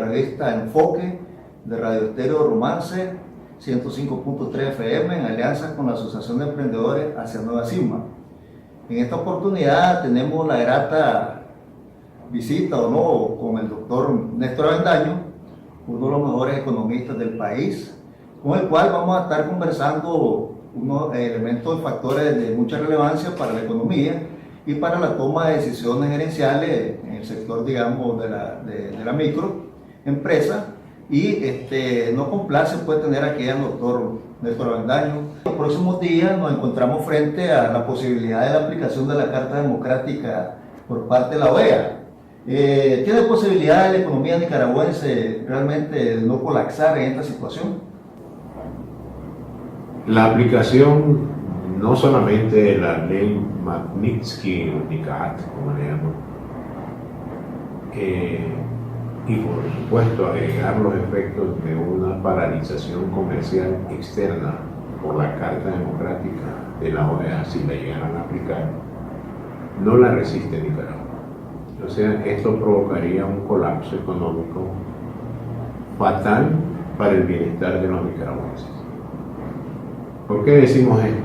revista Enfoque de Radio Estéreo Romance 105.3 FM en alianza con la Asociación de Emprendedores Hacia Nueva Sigma. En esta oportunidad tenemos la grata visita o no con el doctor Néstor Avendaño, uno de los mejores economistas del país, con el cual vamos a estar conversando unos elementos y factores de mucha relevancia para la economía y para la toma de decisiones gerenciales en el sector, digamos, de la microempresa. Y nos complace pues tener aquí al doctor Néstor Avendaño. Los próximos días nos encontramos frente a la posibilidad de la aplicación de la Carta Democrática por parte de la OEA. ¿Tiene posibilidad la economía nicaragüense realmente de no colapsar en esta situación? La aplicación no solamente de la ley Magnitsky-Unicat, como le llaman, y por supuesto agregar los efectos de una paralización comercial externa por la Carta Democrática de la OEA, si la llegaran a aplicar, no la resiste Nicaragua. O sea, esto provocaría un colapso económico fatal para el bienestar de los nicaragüenses. ¿Por qué decimos esto?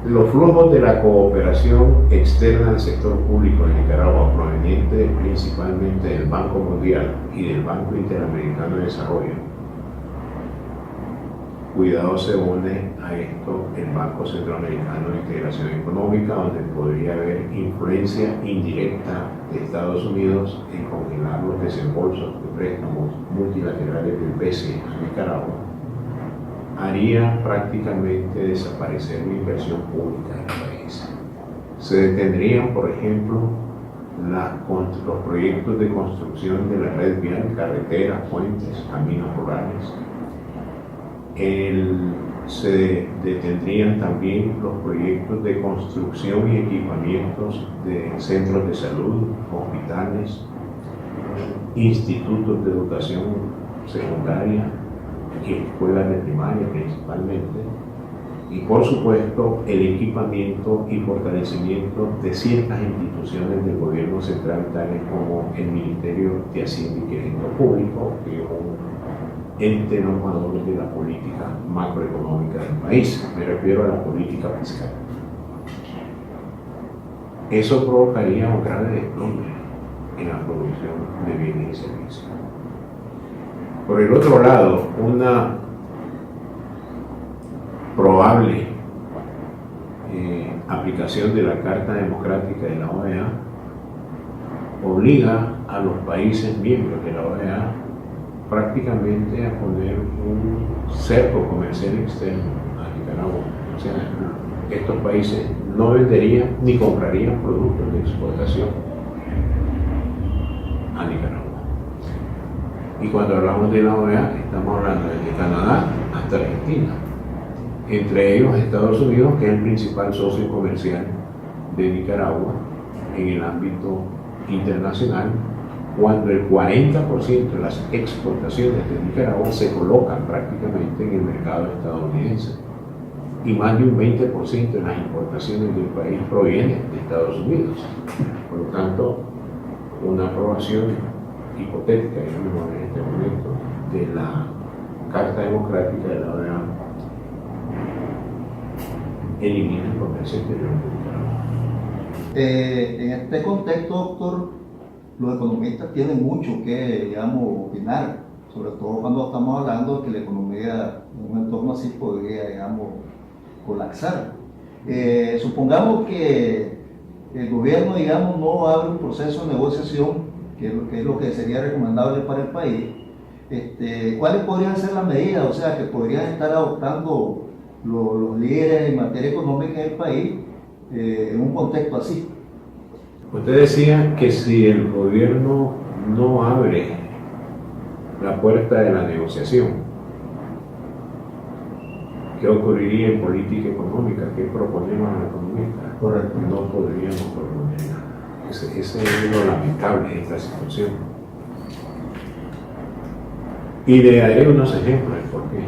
Los flujos de la cooperación externa al sector público de Nicaragua, provenientes principalmente del Banco Mundial y del Banco Interamericano de Desarrollo, cuidado se une a esto el Banco Centroamericano de Integración Económica, donde podría haber influencia indirecta de Estados Unidos en congelar los desembolsos de préstamos multilaterales del BCE a Nicaragua, haría prácticamente desaparecer la inversión pública en el país. Se detendrían, por ejemplo, los proyectos de construcción de la red vial, carreteras, puentes, caminos rurales. Se detendrían también los proyectos de construcción y equipamientos de centros de salud, hospitales, institutos de educación secundaria y escuelas de primaria principalmente, y por supuesto el equipamiento y fortalecimiento de ciertas instituciones del gobierno central, tales como el Ministerio de Hacienda y Crédito Público, que es un ente normador de la política macroeconómica del país. Me refiero a la política fiscal. Eso provocaría un grave desplome en la producción de bienes y servicios. Por el otro lado, una probable aplicación de la Carta Democrática de la OEA obliga a los países miembros de la OEA prácticamente a poner un cerco comercial externo a Nicaragua. O sea, estos países no venderían ni comprarían productos de exportación a Nicaragua. Y cuando hablamos de la OEA, estamos hablando desde Canadá hasta Argentina, entre ellos Estados Unidos, que es el principal socio comercial de Nicaragua en el ámbito internacional, cuando el 40% de las exportaciones de Nicaragua se colocan prácticamente en el mercado estadounidense y más de un 20% de las importaciones del país provienen de Estados Unidos. Por lo tanto, una aprobación hipotética, digamos, en este momento, de la Carta Democrática de la OEA elimina el comercio exterior de Nicaragua. En este contexto, doctor, los economistas tienen mucho que, digamos, opinar, sobre todo cuando estamos hablando de que la economía en un entorno así podría, digamos, colapsar. Supongamos que el gobierno, digamos, no abre un proceso de negociación, que es lo que sería recomendable para el país. ¿Cuáles podrían ser las medidas, o sea, que podrían estar adoptando los líderes en materia económica del país en un contexto así? Usted decía que si el gobierno no abre la puerta de la negociación, ¿qué ocurriría en política económica? ¿Qué proponemos a la economía? Correcto. No podríamos proponer nada. Ese es lo lamentable de esta situación. Y le daré unos ejemplos de por qué.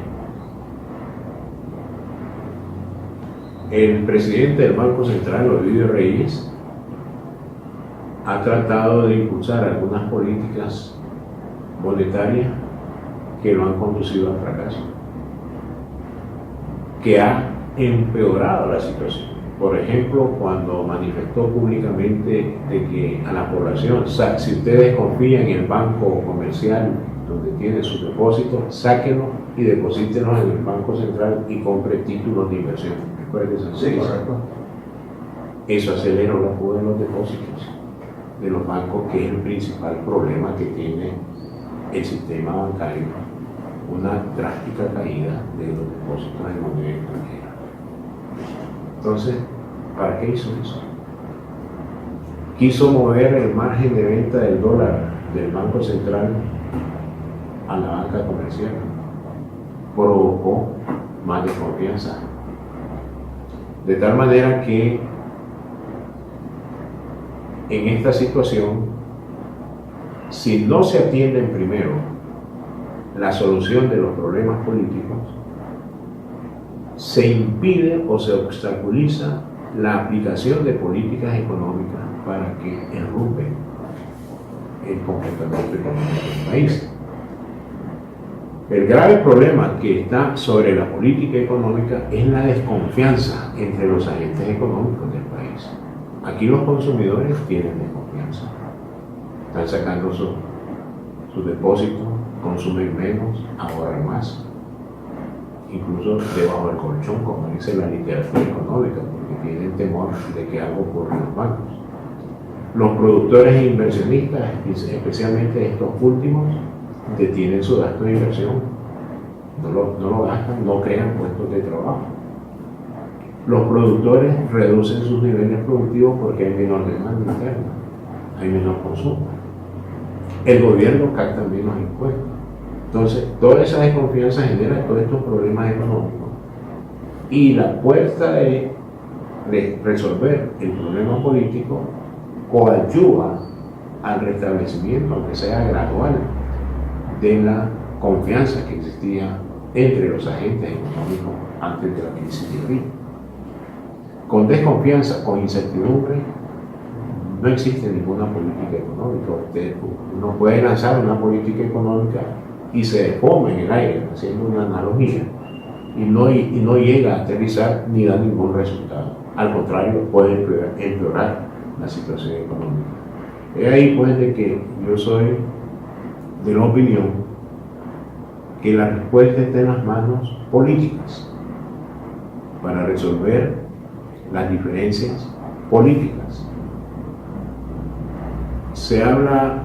El presidente del Banco Central, Ovidio Reyes, ha tratado de impulsar algunas políticas monetarias que lo han conducido al fracaso, que ha empeorado la situación. Por ejemplo, cuando manifestó públicamente de que a la población, si ustedes confían en el banco comercial donde tienen sus depósitos, sáquenlos y deposítenlos en el Banco Central y compren títulos de inversión. Sí, correcto. Eso acelera la fuga de los depósitos de los bancos, que es el principal problema que tiene el sistema bancario, una drástica caída de los depósitos en moneda extranjera. Entonces, ¿para qué hizo eso? Quiso mover el margen de venta del dólar del Banco Central a la banca comercial. Provocó más desconfianza. De tal manera que en esta situación, si no se atienden primero la solución de los problemas políticos, se impide o se obstaculiza la aplicación de políticas económicas para que enrumbe el comportamiento económico del país. El grave problema que está sobre la política económica es la desconfianza entre los agentes económicos del país. Aquí los consumidores tienen desconfianza, están sacando sus depósitos, consumen menos, ahorran más, incluso debajo del colchón, como dice la literatura económica, porque tienen temor de que algo ocurra en los bancos. Los productores e inversionistas, especialmente estos últimos, detienen su gasto de inversión, no lo gastan, no crean puestos de trabajo. Los productores reducen sus niveles productivos porque hay menor demanda interna, hay menor consumo. El gobierno capta menos impuestos. Entonces, toda esa desconfianza genera todos estos problemas económicos. Y la puerta de resolver el problema político coadyuva al restablecimiento, aunque sea gradual, de la confianza que existía entre los agentes económicos antes de la crisis de abril. Con desconfianza, con incertidumbre, no existe ninguna política económica. Uno puede lanzar una política económica y se despoma en el aire, haciendo una analogía, y no llega a aterrizar ni da ningún resultado. Al contrario, puede empeorar la situación económica. Es ahí pues de que yo soy de la opinión que la respuesta está en las manos políticas para resolver las diferencias políticas. Se habla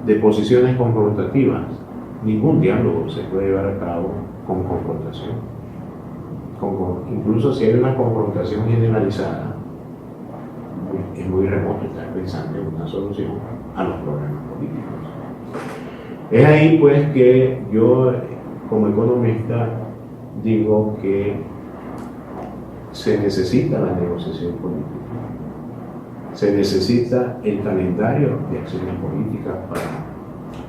de posiciones confrontativas. Ningún diálogo se puede llevar a cabo con confrontación. Incluso si hay una confrontación generalizada, es muy remoto estar pensando en una solución a los problemas políticos. Es ahí pues que yo, como economista, digo que se necesita la negociación política. Se necesita el calendario de acciones políticas para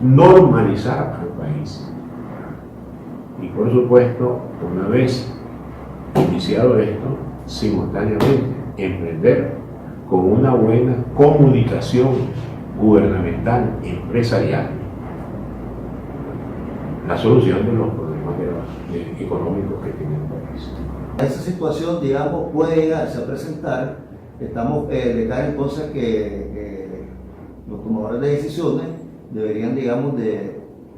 normalizar al país. Y por supuesto, una vez iniciado esto, simultáneamente emprender con una buena comunicación gubernamental, empresarial, la solución de los problemas económicos que tiene el país. Esa situación, digamos, puede llegarse a presentar. Estamos de cara entonces que los tomadores de decisiones deberían, digamos,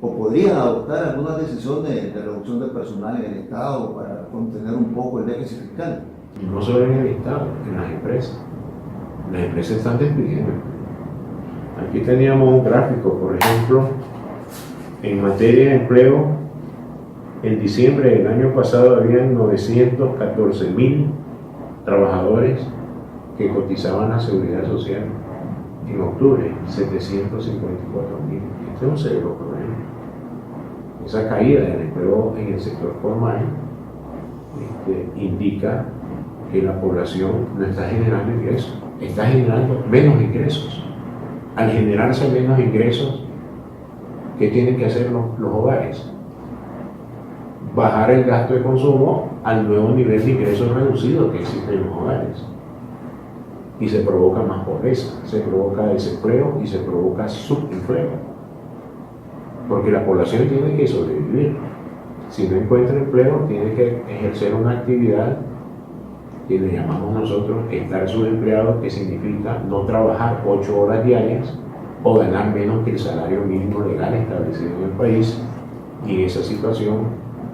o podrían adoptar algunas decisiones de reducción de personal en el Estado para contener un poco el déficit fiscal. No solo en el Estado, en las empresas. Las empresas están despidiendo. Aquí teníamos un gráfico, por ejemplo, en materia de empleo, en diciembre del año pasado habían 914,000 trabajadores que cotizaban la seguridad social. En octubre, 754,000. Este es un severo problema. Esa caída del empleo en el sector formal indica que la población no está generando ingresos, está generando menos ingresos. Al generarse menos ingresos, ¿qué tienen que hacer los hogares? Bajar el gasto de consumo al nuevo nivel de ingresos reducido que existe en los hogares. y se provoca más pobreza, se provoca desempleo y se provoca subempleo. Porque la población tiene que sobrevivir. Si no encuentra empleo, tiene que ejercer una actividad que le llamamos nosotros estar subempleado, que significa no trabajar 8 horas diarias o ganar menos que el salario mínimo legal establecido en el país, y en esa situación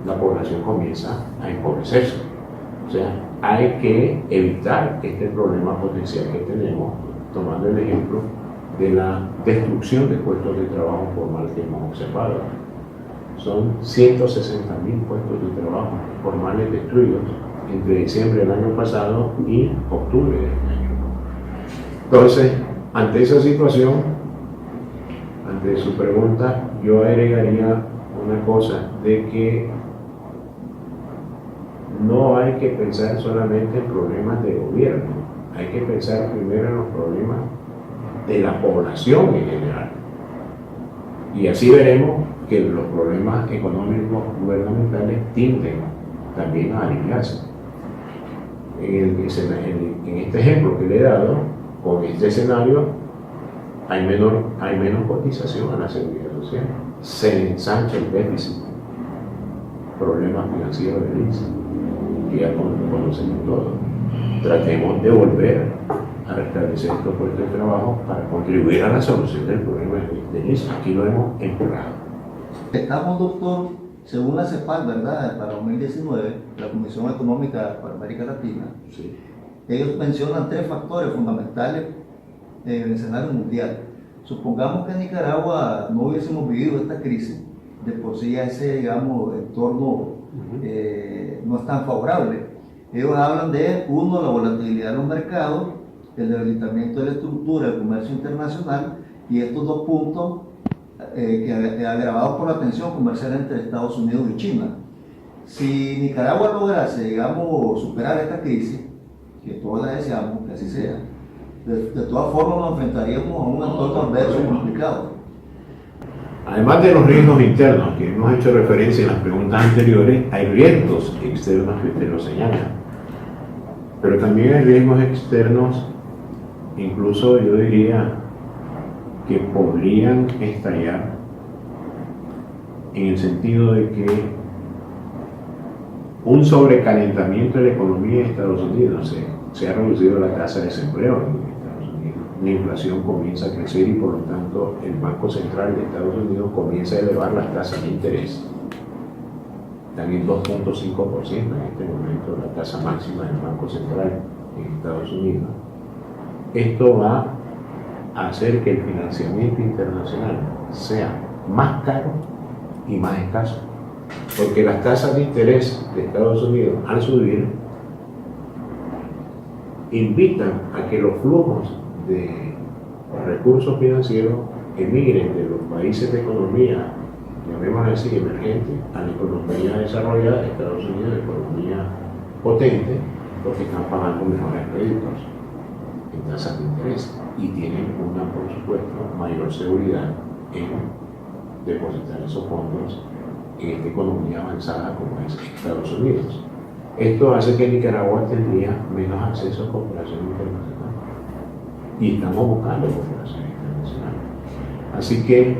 la población comienza a empobrecerse. O sea, hay que evitar este problema potencial que tenemos, tomando el ejemplo de la destrucción de puestos de trabajo formal que hemos observado. Son 160.000 puestos de trabajo formales destruidos entre diciembre del año pasado y octubre de este año. Entonces, ante esa situación, ante su pregunta, yo agregaría una cosa, de que no hay que pensar solamente en problemas de gobierno, hay que pensar primero en los problemas de la población en general. Y así veremos que los problemas económicos gubernamentales tienden también a aliviarse. En este ejemplo que le he dado, con este escenario, hay menos cotización a la seguridad social, se ensancha el déficit, problemas financieros del INSS, que ya conocemos todos. Tratemos de volver a restablecer estos puestos de trabajo para contribuir a la solución del problema del INSS. Aquí lo hemos empeorado. Estamos, doctor, según la CEPAL, ¿verdad? Para 2019, la Comisión Económica para América Latina, Sí. ellos mencionan 3 factores fundamentales en el escenario mundial. Supongamos que en Nicaragua no hubiésemos vivido esta crisis, de por sí ya ese, digamos, entorno no es tan favorable. Ellos hablan de, uno, la volatilidad de los mercados, el debilitamiento de la estructura del comercio internacional, y estos 2 puntos agravados por la tensión comercial entre Estados Unidos y China. Si Nicaragua lograse, digamos, superar esta crisis, que todos la deseamos que así sea, de todas formas nos enfrentaríamos a un entorno adverso complicado. Además de los riesgos internos que hemos hecho referencia en las preguntas anteriores, hay riesgos externos que usted lo señala. Pero también hay riesgos externos, incluso yo diría que podrían estallar, en el sentido de que un sobrecalentamiento de la economía de Estados Unidos, se ha reducido la tasa de desempleo en Estados Unidos, la inflación comienza a crecer y por lo tanto el Banco Central de Estados Unidos comienza a elevar las tasas de interés. Están en 2.5% en este momento, la tasa máxima del Banco Central en Estados Unidos. Esto va a hacer que el financiamiento internacional sea más caro y más escaso, porque las tasas de interés de Estados Unidos al subir invitan a que los flujos de recursos financieros emigren de los países de economía, llamémoslo así, emergente, a la economía desarrollada de Estados Unidos, la economía potente, porque están pagando mejores créditos en tasas de interés y tienen una, por supuesto, mayor seguridad en depositar esos fondos en esta economía avanzada como es Estados Unidos. Esto hace que Nicaragua tendría menos acceso a cooperación internacional y estamos buscando cooperación internacional. Así que,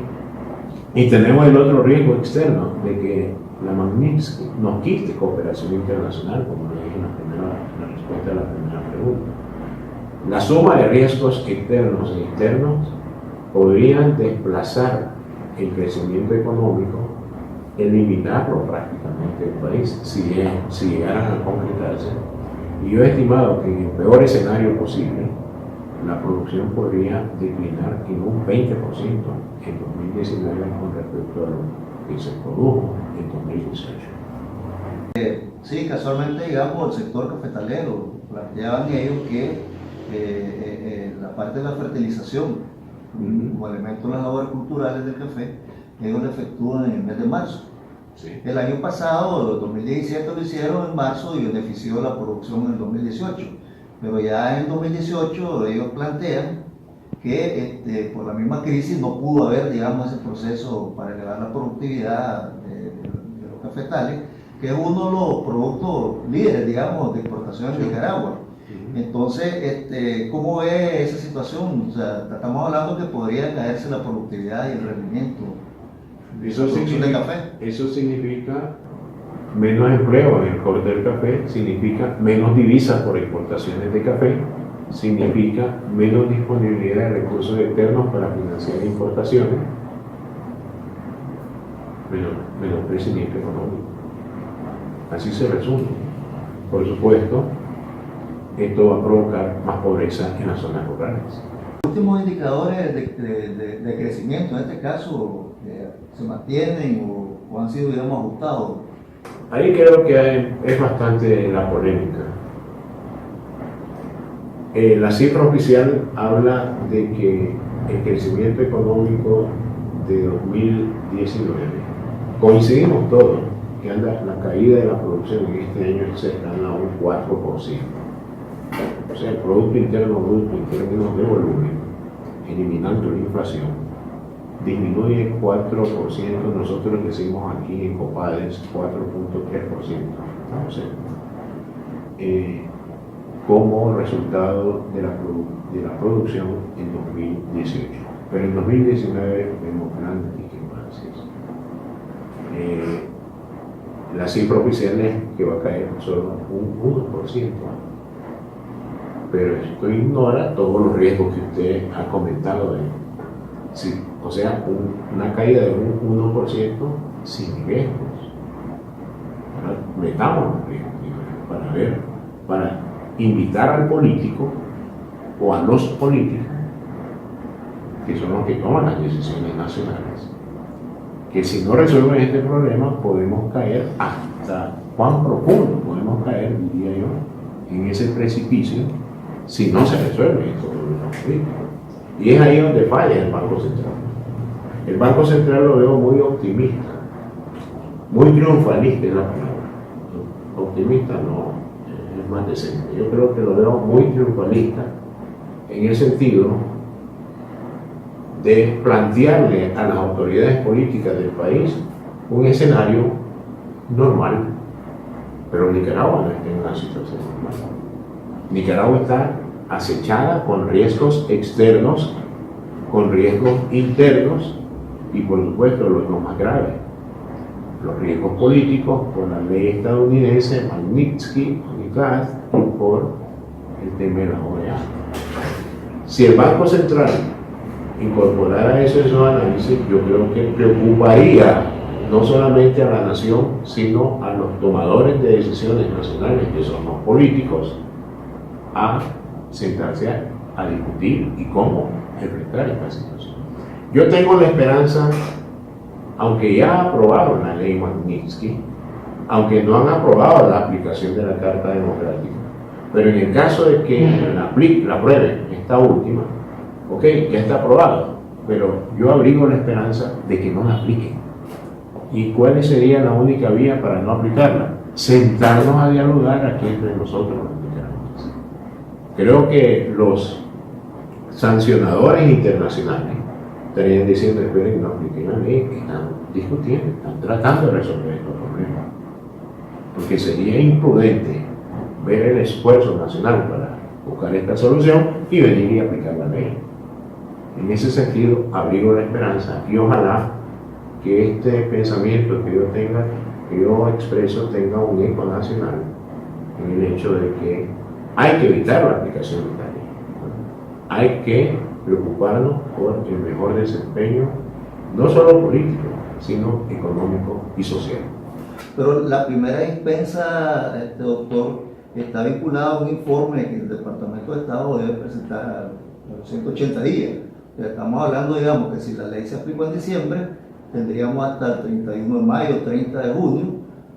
y tenemos el otro riesgo externo de que la Magnitsky nos quite cooperación internacional, como le dije en la respuesta a la primera pregunta. La suma de riesgos externos e internos podrían desplazar el crecimiento económico, eliminarlo prácticamente del país si llegaran a concretarse. Y yo he estimado que en el peor escenario posible, la producción podría declinar en un 20% en 2019 con respecto a lo que se produjo en 2018. Sí, casualmente, digamos, el sector cafetalero, planteaban ellos que la parte de la fertilización, como elemento de las labores culturales del café, ellos lo efectúan en el mes de marzo. Sí. El año pasado, el 2017, lo hicieron en marzo y benefició la producción en el 2018. Pero ya en 2018 ellos plantean que por la misma crisis no pudo haber, digamos, ese proceso para elevar la productividad de los cafetales, que es uno de los productos líderes, digamos, de exportación en Nicaragua. Entonces, ¿cómo ve esa situación? O sea, estamos hablando que podría caerse la productividad y el rendimiento de la producción de café. Eso significa menos empleo en el corte del café, significa menos divisas por exportaciones de café, significa menos disponibilidad de recursos externos para financiar importaciones, menos crecimiento económico. Así se resume. Por supuesto, esto va a provocar más pobreza en las zonas rurales. Los últimos indicadores de crecimiento, en este caso, ¿se mantienen o han sido, digamos, ajustados? Ahí creo que es bastante la polémica. La cifra oficial habla de que el crecimiento económico de 2019, coincidimos todos, que anda la caída de la producción en este año es cercana a un 4%. O sea, el Producto Interno Bruto en términos de volumen, eliminando la inflación, disminuye 4%, nosotros decimos aquí en Copades 4.3%, o sea, como resultado de la producción en 2018. Pero en 2019 vemos grandes discrepancias. La cifra oficial es que va a caer solo un 1%. Pero esto ignora todos los riesgos que usted ha comentado. Sí, o sea, una caída de un 1% sin riesgos. Metamos los riesgos para invitar al político o a los políticos, que son los que toman las decisiones nacionales, que si no resuelven este problema podemos caer hasta cuán profundo podemos caer, diría yo, en ese precipicio si no se resuelve esto político. Y es ahí donde falla el Banco Central. El Banco Central lo veo muy optimista, muy triunfalista en la palabra. Optimista no, es más decente. Yo creo que lo veo muy triunfalista en el sentido de plantearle a las autoridades políticas del país un escenario normal. Pero Nicaragua no está en una situación normal. Nicaragua está acechada con riesgos externos, con riesgos internos y por supuesto los más graves, los riesgos políticos por la ley estadounidense Magnitsky y por el tema de la OEA. Si el Banco Central incorporara eso en su análisis, yo creo que preocuparía no solamente a la nación, sino a los tomadores de decisiones nacionales, que son los políticos, a sentarse a discutir y cómo enfrentar esta situación. Yo tengo la esperanza, aunque ya aprobaron la ley Magnitsky, aunque no han aprobado la aplicación de la Carta Democrática, pero en el caso de que la aprueben esta última, ok, ya está aprobado, pero yo abrigo la esperanza de que no la apliquen. ¿Y cuál sería la única vía para no aplicarla? Sentarnos a dialogar aquí entre nosotros los nicaragüenses. Creo que los sancionadores internacionales estarían diciendo: esperen, no apliquen la ley, están discutiendo, están tratando de resolver estos problemas. Porque sería imprudente ver el esfuerzo nacional para buscar esta solución y venir y aplicar la ley. En ese sentido, abrigo la esperanza y ojalá que este pensamiento que yo expreso, tenga un eco nacional en el hecho de que hay que evitar la aplicación de esta ley. Hay que preocuparnos por el mejor desempeño, no solo político, sino económico y social. Pero la primera dispensa, doctor, está vinculada a un informe que el Departamento de Estado debe presentar a los 180 días. Estamos hablando, digamos, que si la ley se aplicó en diciembre, tendríamos hasta el 31 de mayo, 30 de junio,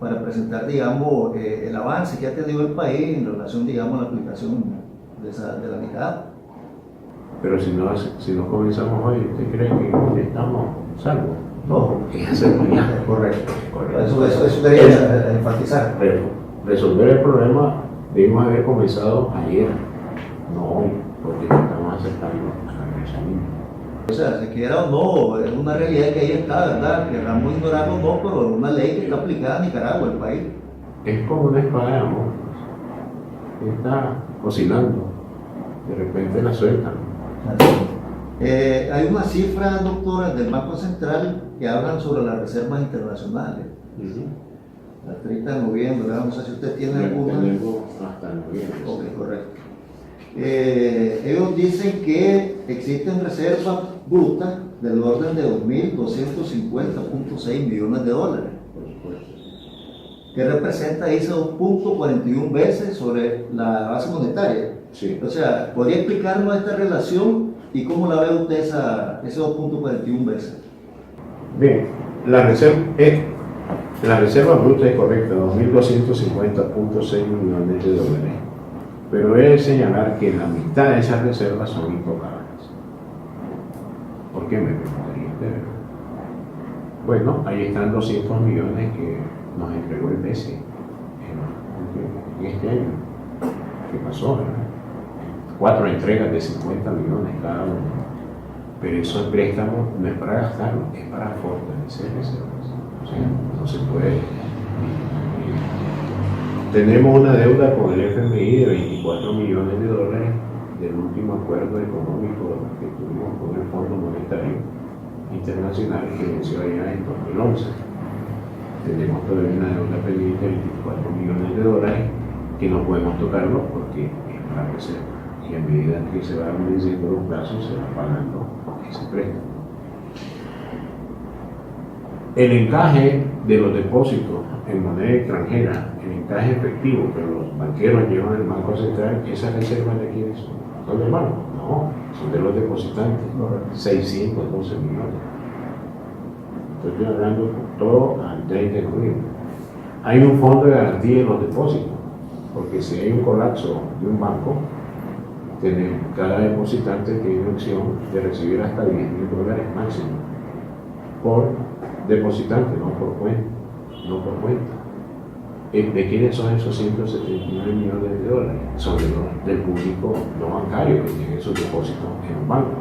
para presentar, digamos, el avance que ha tenido el país en relación, digamos, a la aplicación de la mitad. Pero si no comenzamos hoy, ¿usted cree que estamos salvos? No, es hacer mañana. Correcto. Eso debería enfatizar. Pero resolver el problema debimos haber comenzado ayer, no hoy, porque estamos acercando a la regresamiento. O sea, se quiera o no, es una realidad que ahí está, ¿verdad? Queramos ignorarlo o no, pero es una ley que está aplicada en Nicaragua, el país. Es como una espada de amor. Está oscilando, de repente la sueltan. Hay una cifra, doctora, del Banco Central que hablan sobre las reservas internacionales. El 30 de noviembre, no sé si usted tiene alguna. Tenemos hasta noviembre. Ok, correcto. Ellos dicen que existen reservas brutas del orden de 2.250.6 millones de dólares, Por supuesto. que representa, dice, 2.41 veces sobre la base monetaria. Sí. O sea, ¿podría explicarnos esta relación y cómo la ve usted ese 2.41 veces? Bien, la reserva bruta es correcta, 2.250.6 millones de dólares. Pero he de señalar que la mitad de esas reservas son intocables. ¿Por qué me preguntaría usted? Bueno, ahí están 200 millones que nos entregó el BCE en este año. ¿Qué pasó? 4 entregas de 50 millones cada uno. Pero esos préstamos no es para gastarlos, es para fortalecer reservas. O sea, no se puede. Tenemos una deuda con el FMI de 24 millones de dólares del último acuerdo económico que tuvimos con el Fondo Monetario Internacional que venció allá en 2011. Tenemos todavía una deuda pendiente de 24 millones de dólares que no podemos tocarlo porque es para reserva. Y a medida que se van venciendo los plazos se va pagando ese préstamo. El encaje de los depósitos en moneda extranjera, el encaje efectivo que los banqueros llevan al Banco Central, ¿esas reservas de quiénes son? ¿Son del banco? No, son de los depositantes, 612 millones. Estoy hablando todo al 30 de noviembre. Hay un fondo de garantía en los depósitos, porque si hay un colapso de un banco, cada depositante tiene opción de recibir hasta $10.000 máximo por depositante, no por cuenta. ¿De quiénes son esos 179 millones de dólares? Son del público no bancario que tiene esos depósitos en los bancos.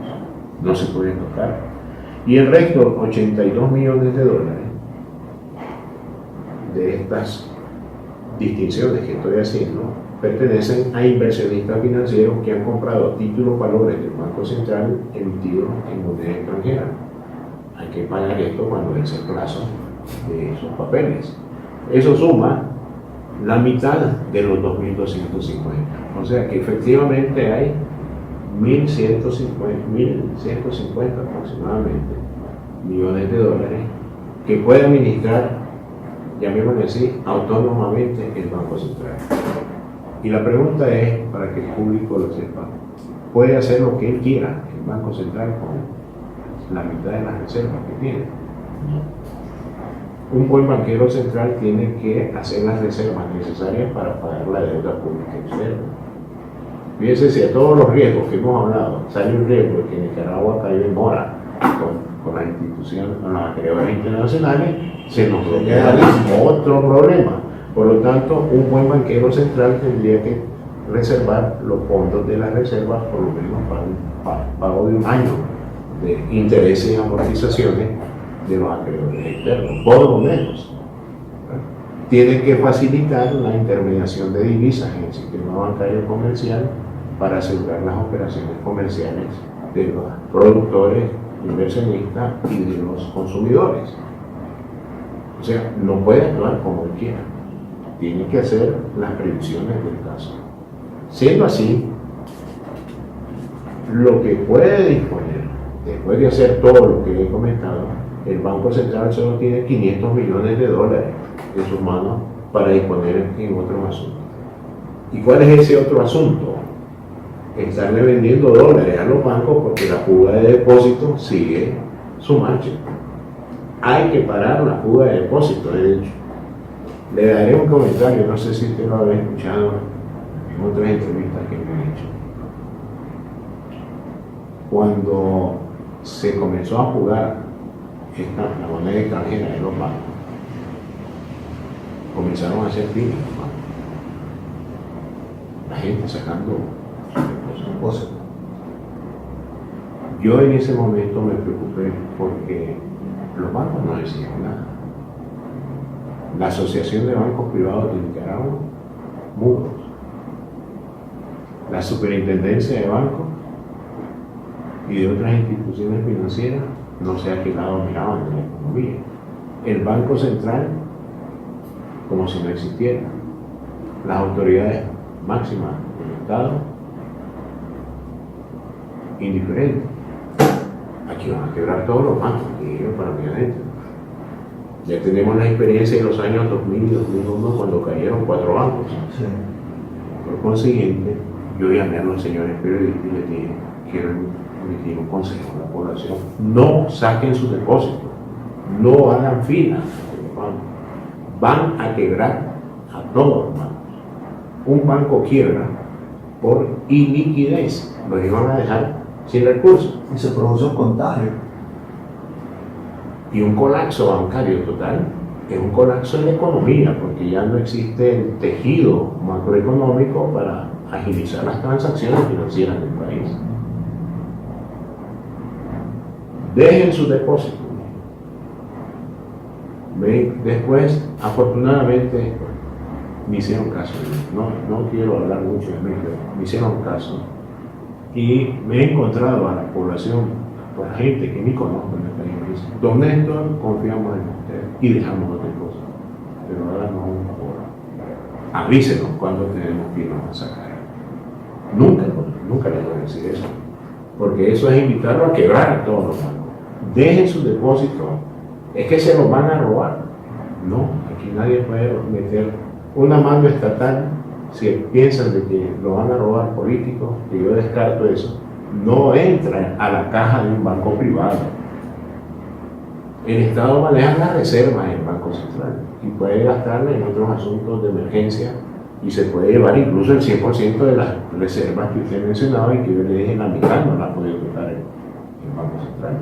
No se pueden tocar. Y el resto, 82 millones de dólares de estas distinciones que estoy haciendo, pertenecen a inversionistas financieros que han comprado títulos valores del Banco Central emitidos en moneda extranjera. Hay que pagar esto cuando vence el plazo de esos papeles. Eso suma la mitad de los 2.250. O sea que efectivamente hay 1.150 aproximadamente millones de dólares que puede administrar, llamémosle así, autónomamente el Banco Central. Y la pregunta es, para que el público lo sepa, ¿puede hacer lo que él quiera el Banco Central con la mitad de las reservas que tiene? No. Un buen banquero central tiene que hacer las reservas necesarias para pagar la deuda pública externa. Fíjense, si a todos los riesgos que hemos hablado sale un riesgo de que Nicaragua caiga en mora con las instituciones, con las acreedoras internacionales, se nos bloquea otro problema. Por lo tanto, un buen banquero central tendría que reservar los fondos de las reservas por lo menos para un pago de un año de intereses y amortizaciones de los acreedores externos, por lo menos. Tiene que facilitar la intermediación de divisas en el sistema bancario comercial para asegurar las operaciones comerciales de los productores, inversionistas y de los consumidores. O sea, no puede actuar como él quiera. Tiene que hacer las previsiones del caso. Siendo así, lo que puede disponer, después de hacer todo lo que he comentado, el Banco Central solo tiene 500 millones de dólares en sus manos para disponer en otros asuntos. ¿Y cuál es ese otro asunto? Estarle vendiendo dólares a los bancos porque la fuga de depósitos sigue su marcha. Hay que parar la fuga de depósitos, de hecho. Le daré un comentario, no sé si usted lo había escuchado en otras entrevistas que me han hecho. Cuando se comenzó a jugar la moneda extranjera de los bancos, comenzaron a hacer filas, la gente sacando cosas. Yo en ese momento me preocupé porque los bancos no decían nada. La Asociación de Bancos Privados de Nicaragua, mudos. La superintendencia de bancos y de otras instituciones financieras no sé a qué lado miraban de la economía. El Banco Central, como si no existiera. Las autoridades máximas del Estado, indiferentes. Aquí van a quebrar todos los bancos, y yo para mí adentro. Ya tenemos la experiencia de los años 2000 y 2001 cuando cayeron 4 bancos. Sí. Por consiguiente, yo llamé a los señores periodistas y les dije, quiero emitir un consejo a la población. No saquen sus depósitos, no hagan fila. Van a quebrar a todos los bancos. Un banco quiebra por iniquidez, los iban a dejar sin recursos. Y se produce un contagio. Y un colapso bancario total es un colapso en la economía, porque ya no existe el tejido macroeconómico para agilizar las transacciones financieras del país. Dejen sus depósitos. Después, afortunadamente, me hicieron caso. No quiero hablar mucho de mí, pero me hicieron caso. Y me he encontrado a la población, a la gente que ni conozco en el país, me dice, don Néstor, confiamos en usted y dejamos otras cosas. Pero háganos un favor. Avísenos cuando tenemos que irnos a sacar. Nunca les voy a decir eso. Porque eso es invitarlo a quebrar a todos los bancos. Dejen su depósito. Es que se los van a robar. No, aquí nadie puede meter una mano estatal si piensan de que lo van a robar políticos, que yo descarto eso. No entra a la caja de un banco privado. El Estado maneja las reservas en el Banco Central y puede gastarla en otros asuntos de emergencia y se puede llevar incluso el 100% de las reservas que usted mencionaba y que yo le dije en la mitad no la puede tocar el Banco Central.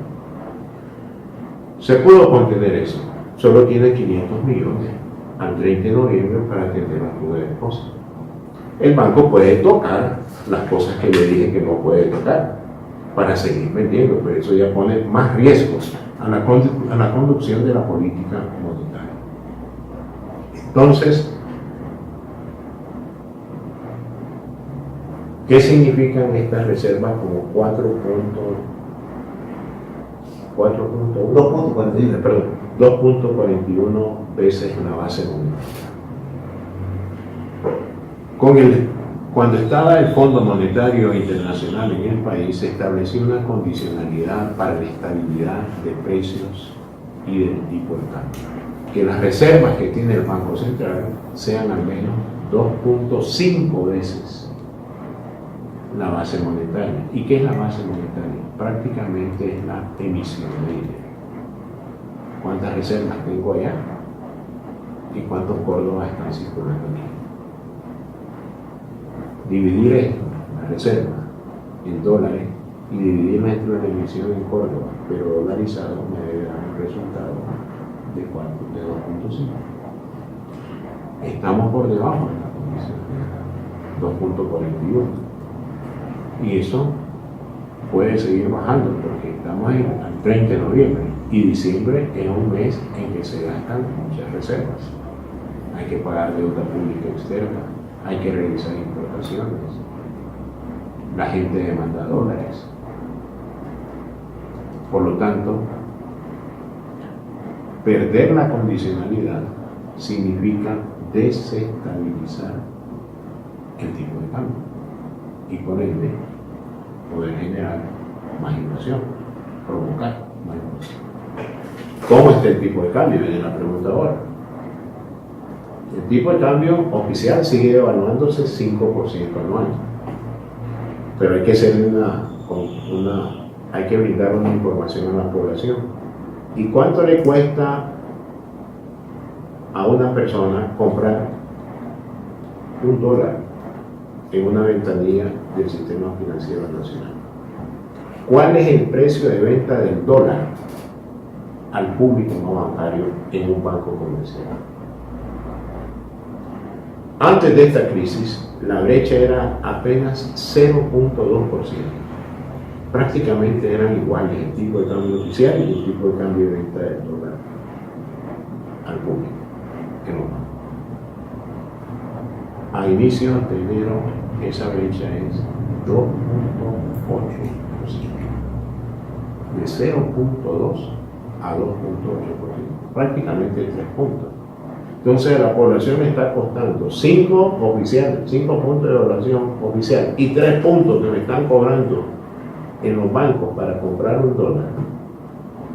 Se pudo contener eso, solo tiene 500 millones al 30 de noviembre para atender la fuga de depósitos. El banco puede tocar las cosas que le dije que no puede tocar para seguir vendiendo, pero eso ya pone más riesgos a la conducción de la política monetaria. Entonces, ¿qué significan estas reservas como 2.41 veces la base monetaria? Cuando estaba el Fondo Monetario Internacional en el país, se estableció una condicionalidad para la estabilidad de precios y del tipo de cambio. Que las reservas que tiene el Banco Central sean al menos 2.5 veces la base monetaria. ¿Y qué es la base monetaria? Prácticamente es la emisión de dinero. ¿Cuántas reservas tengo allá? ¿Y cuántos córdobas están circulando aquí? Dividir esto, la reserva, en dólares y dividirla entre la emisión en Córdoba, pero dolarizado, me debe dar un resultado de 2.5. Estamos por debajo de la condición, 2.41. Y eso puede seguir bajando porque estamos al 30 de noviembre y diciembre es un mes en que se gastan muchas reservas. Hay que pagar deuda pública externa. Hay que revisar importaciones. La gente demanda dólares. Por lo tanto, perder la condicionalidad significa desestabilizar el tipo de cambio y por ende poder generar más inflación, provocar más inflación. ¿Cómo está el tipo de cambio? Viene la pregunta ahora. El tipo de cambio oficial sigue evaluándose 5% anual, pero hay que hacer hay que brindar una información a la población. ¿Y cuánto le cuesta a una persona comprar $1 en una ventanilla del Sistema Financiero Nacional? ¿Cuál es el precio de venta del dólar al público no bancario en un banco comercial? Antes de esta crisis, la brecha era apenas 0.2%. Prácticamente eran iguales el tipo de cambio oficial y el tipo de cambio de venta del dólar al público en los bancos. A inicios de enero esa brecha es 2.8%, de 0.2 a 2.8%, prácticamente 3 puntos. Entonces la población está costando 5 oficiales, 5 puntos de evaluación oficial y 3 puntos que me están cobrando en los bancos para comprar un dólar.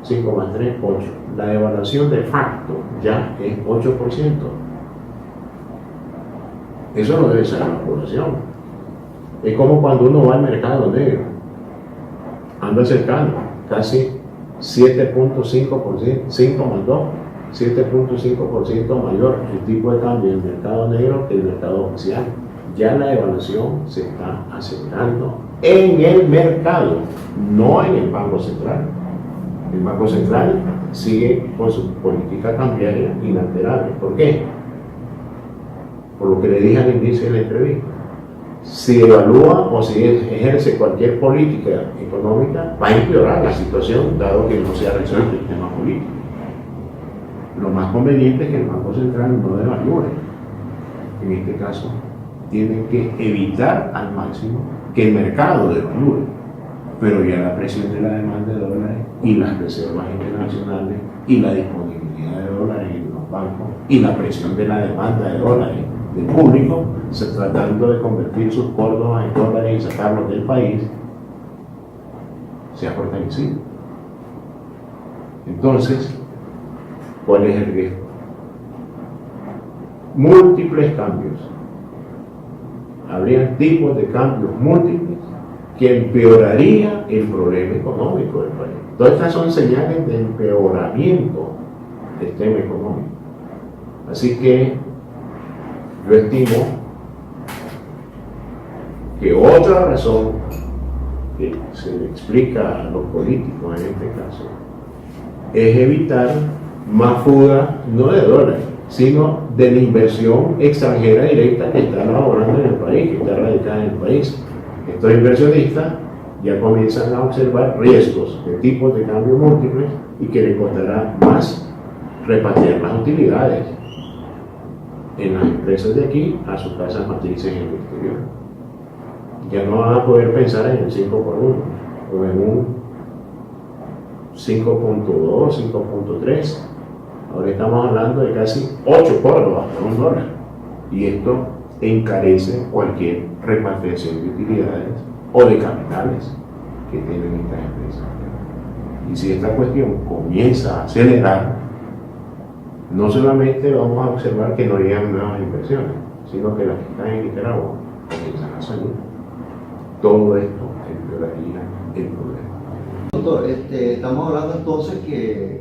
5 más 3, 8. La devaluación de facto ya es 8%. Eso no debe ser la población. Es como cuando uno va al mercado negro, anda cercano, casi 7.5%, 5 más 2, 7.5% mayor el tipo de cambio en el mercado negro que el mercado oficial. Ya la devaluación se está acelerando en el mercado, no en el Banco Central. El Banco Central sigue con su política cambiaria inalterable. ¿Por qué? Por lo que le dije al inicio de la entrevista. Si evalúa o si ejerce cualquier política económica, va a empeorar la situación, dado que no se ha resuelto el tema político. Lo más conveniente es que el Banco Central no devalúe. En este caso, tienen que evitar al máximo que el mercado devalúe. Pero ya la presión de la demanda de dólares y las reservas internacionales y la disponibilidad de dólares en los bancos y la presión de la demanda de dólares del público, tratando de convertir sus córdobas en dólares y sacarlos del país, se ha fortalecido. Entonces, ¿cuál es el riesgo? Múltiples cambios. Habrían tipos de cambios múltiples que empeoraría el problema económico del país. Todas estas son señales de empeoramiento del tema económico. Así que yo estimo que otra razón que se le explica a los políticos en este caso es evitar más fuga, no de dólares, sino de la inversión extranjera directa que está laborando en el país, que está radicada en el país. Estos inversionistas ya comienzan a observar riesgos de tipos de cambio múltiples y que les costará más repatriar las utilidades en las empresas de aquí a sus casas matrices en el exterior. Ya no van a poder pensar en el 5 por 1 o en un 5.2, 5.3. Ahora estamos hablando de casi 8 córdobas por un dólar. Y esto encarece cualquier repatriación de utilidades o de capitales que tienen estas empresas. Y si esta cuestión comienza a acelerar, no solamente vamos a observar que no llegan nuevas inversiones, sino que las que están en Nicaragua comienzan a salir. Todo esto empeoraría el problema. Doctor, estamos hablando entonces que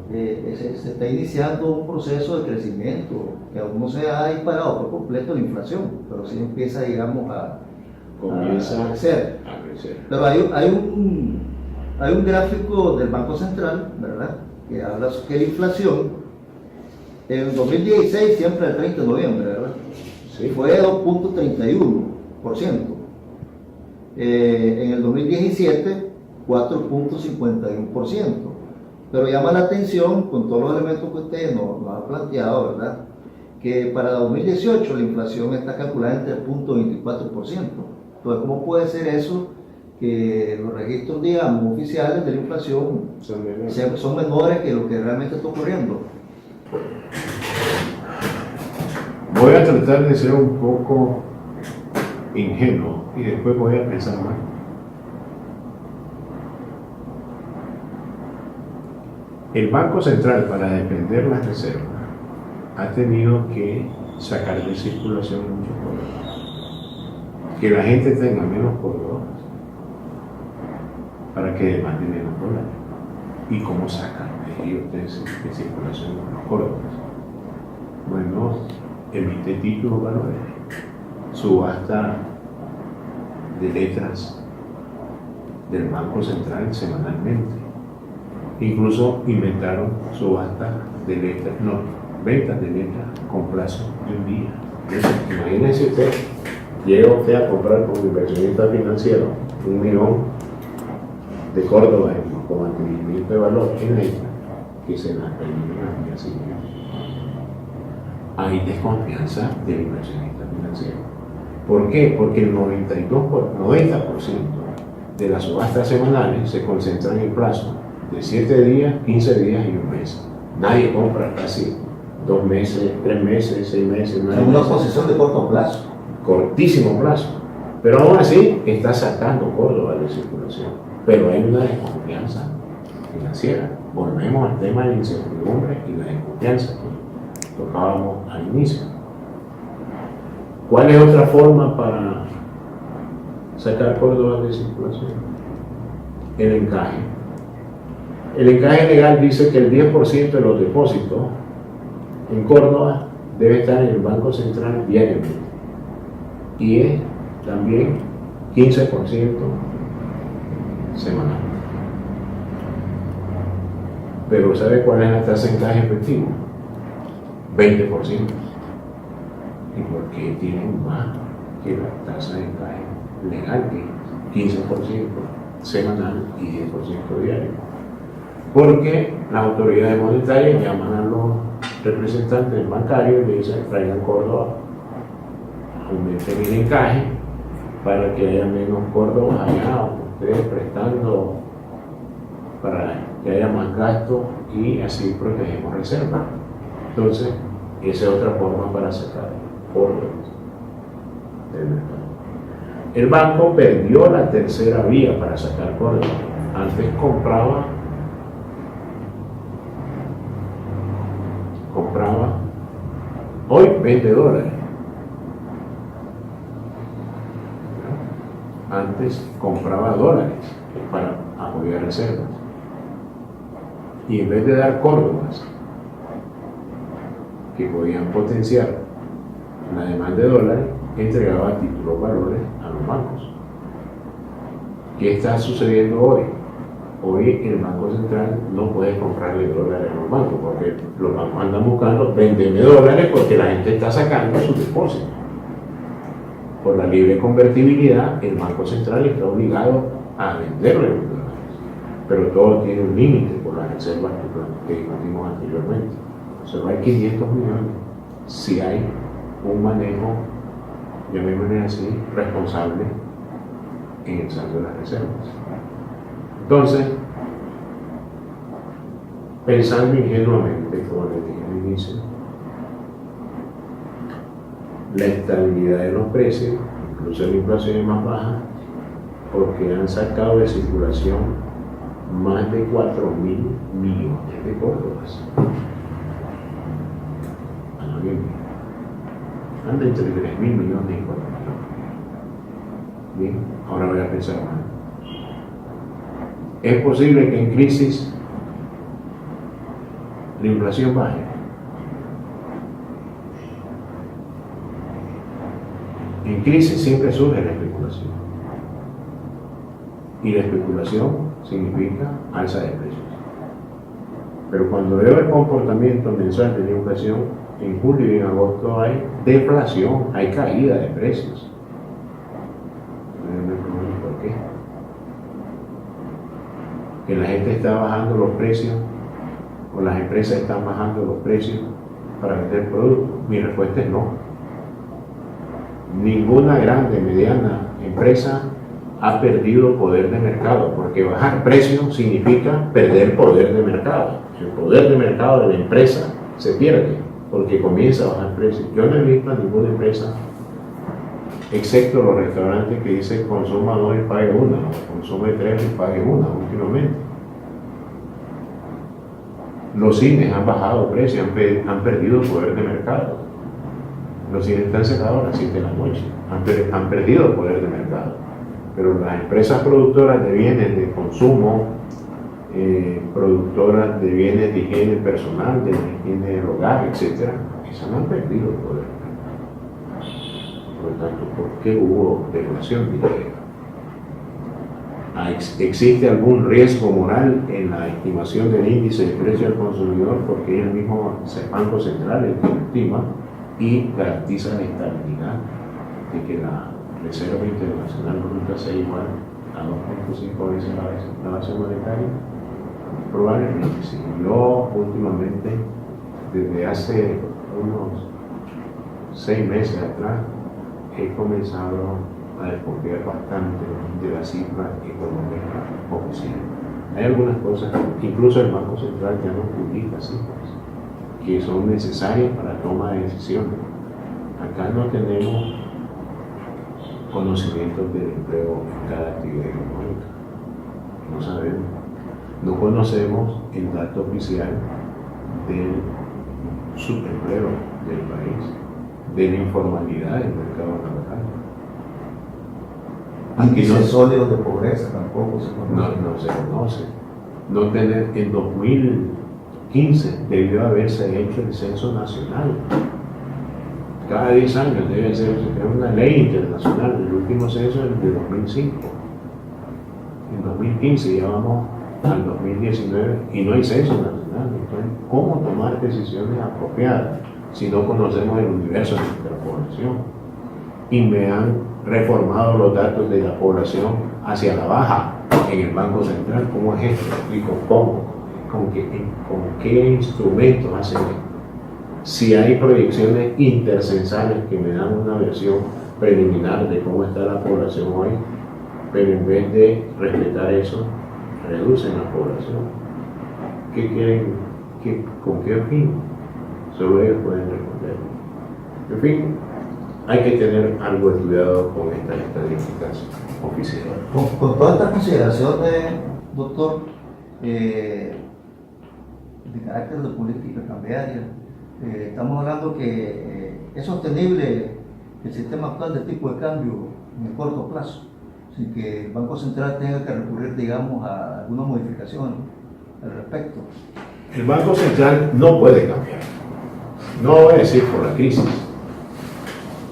se está iniciando un proceso de crecimiento que aún no se ha disparado por completo la inflación, pero sí empieza, digamos, a crecer. Pero hay un gráfico del Banco Central, ¿verdad?, que habla que la inflación en el 2016, siempre el 30 de noviembre, ¿verdad?, sí, fue de 2.31%. En el 2017, 4.51%. Pero llama la atención, con todos los elementos que ustedes nos han planteado, ¿verdad?, que para 2018 la inflación está calculada en 3.24%. Entonces, ¿cómo puede ser eso? Que los registros, digamos, oficiales de la inflación son menores que lo que realmente está ocurriendo. Voy a tratar de ser un poco ingenuo y después voy a pensar más. El Banco Central, para defender las reservas, ha tenido que sacar de circulación muchos córdobas. Que la gente tenga menos córdobas para que demande menos dólares. ¿Y cómo sacan ellos de circulación los córdobas? Bueno, emite títulos valores, subasta de letras del Banco Central semanalmente. Incluso inventaron subasta de letras, ventas de letras con plazo de un día. Imagínense usted, llega usted a comprar como inversionista financiero 1 millón de córdobas con adquirimiento de valor en letras que se las terminan al día siguiente. Hay desconfianza del inversionista financiero. ¿Por qué? Porque el 90% de las subastas semanales se concentran en el plazo de 7 días, 15 días y un mes. Nadie compra casi 2 meses, 3 meses, 6 meses, 9 Es una meses. posición de corto plazo. Cortísimo plazo. Pero aún así está sacando Córdoba de circulación. Pero hay una desconfianza financiera. Volvemos al tema de la incertidumbre y la desconfianza que tocábamos al inicio. ¿Cuál es otra forma para sacar Córdoba de circulación? El encaje. El encaje legal dice que el 10% de los depósitos en Córdoba debe estar en el Banco Central diariamente. Y es también 15% semanal. Pero ¿sabe cuál es la tasa de encaje efectivo? 20%. ¿Y por qué tienen más que la tasa de encaje legal, que es 15% semanal y 10% diario? Porque las autoridades monetarias llaman a los representantes bancarios y le dicen: traigan Córdoba, aumenten el encaje para que haya menos Córdoba allá, o ustedes prestando para que haya más gasto y así protegemos reservas. Entonces, esa es otra forma para sacar Córdoba del mercado. El banco perdió la tercera vía para sacar Córdoba. Antes compraba hoy $20. Antes compraba dólares para apoyar reservas. Y en vez de dar Córdobas que podían potenciar la demanda de dólares, entregaba títulos valores a los bancos. ¿Qué está sucediendo hoy? Hoy el Banco Central no puede comprarle dólares a los bancos, porque los bancos andan buscando venderme dólares porque la gente está sacando sus depósitos. Por la libre convertibilidad, el Banco Central está obligado a venderle los dólares. Pero todo tiene un límite por las reservas que discutimos anteriormente. Solo hay 500 millones si hay un manejo, llamémosle así, responsable en el saldo de las reservas. Entonces, pensando ingenuamente, como les dije al inicio, la estabilidad de los precios, incluso la inflación es más baja, porque han sacado de circulación más de 4.000 millones de Córdobas. Anda entre 3.000 millones y 4.000. Bien, ahora voy a pensar más. ¿Es posible que en crisis la inflación baje? En crisis siempre surge la especulación. Y la especulación significa alza de precios. Pero cuando veo el comportamiento mensual de la inflación, en julio y en agosto hay deflación, hay caída de precios. ¿Por qué? Que la gente está bajando los precios o las empresas están bajando los precios para vender productos. Mi respuesta es no. Ninguna grande, mediana empresa ha perdido poder de mercado, porque bajar precios significa perder poder de mercado. El poder de mercado de la empresa se pierde porque comienza a bajar precios. Yo no he visto a ninguna empresa, excepto los restaurantes que dicen consuma 2 y pague 1, o consume 3 y pague 1 últimamente. Los cines han bajado precios, han perdido poder de mercado. Los cines están cerrados a las 7 de la noche, han perdido poder de mercado. Pero las empresas productoras de bienes de consumo, productoras de bienes de higiene personal, de higiene del hogar, etc., esas no han perdido poder. Por lo tanto, ¿por qué hubo deflación? ¿Existe algún riesgo moral en la estimación del índice de precio al consumidor? Porque es el mismo Banco Central el que lo estima y garantiza la estabilidad de que la Reserva Internacional nunca sea igual a 2.5 veces la base monetaria. Probablemente sí. Yo últimamente, desde hace unos 6 meses atrás, he comenzado a desconfiar bastante de la cifra económica oficial. Hay algunas cosas, incluso el Banco Central ya no publica cifras, que son necesarias para la toma de decisiones. Acá no tenemos conocimiento del empleo en cada actividad económica. No sabemos. No conocemos el dato oficial del subempleo del país, de la informalidad del mercado laboral. Índices sólidos de pobreza tampoco se conoce. No se conoce. No tener, en 2015 debió haberse hecho el censo nacional. Cada 10 años debe ser una ley internacional. El último censo es el de 2005. En 2015 ya vamos al 2019 y no hay censo nacional. Entonces, ¿cómo tomar decisiones apropiadas si no conocemos el universo de nuestra población? Y me han reformado los datos de la población hacia la baja en el Banco Central. ¿Cómo es esto? ¿Y cómo? ¿Con qué instrumentos hacen esto? Si hay proyecciones intercensales que me dan una versión preliminar de cómo está la población hoy, pero en vez de respetar eso, reducen la población. ¿Qué quieren? ¿Con qué fin? Solo ellos pueden responder. En fin, hay que tener algo de cuidado con estas estadísticas oficiales. Con todas estas consideraciones, doctor, de carácter de política cambiaria, estamos hablando que es sostenible el sistema actual de tipo de cambio en el corto plazo, sin que el Banco Central tenga que recurrir, digamos, a alguna modificación al respecto. El Banco Central no puede cambiar. No voy a decir por la crisis.